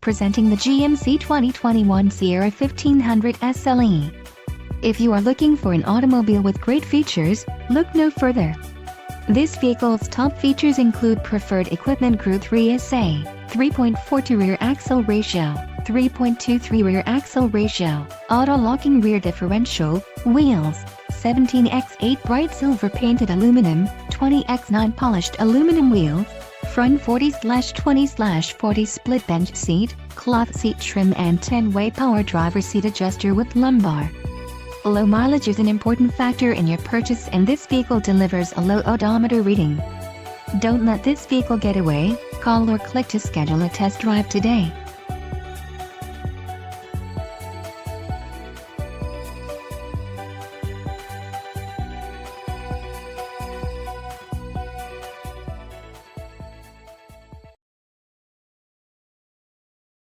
Presenting the GMC 2021 Sierra 1500 SLE. If you are looking for an automobile with great features, look no further. This vehicle's top features include preferred equipment Group 3SA, 3.42 rear axle ratio, 3.23 rear axle ratio, auto-locking rear differential, wheels, 17x8 bright silver painted aluminum, 20x9 polished aluminum wheels, front 40/20/40 split bench seat, cloth seat trim and 10-way power driver seat adjuster with lumbar. Low mileage is an important factor in your purchase, and this vehicle delivers a low odometer reading. Don't let this vehicle get away. Call or click to schedule a test drive today.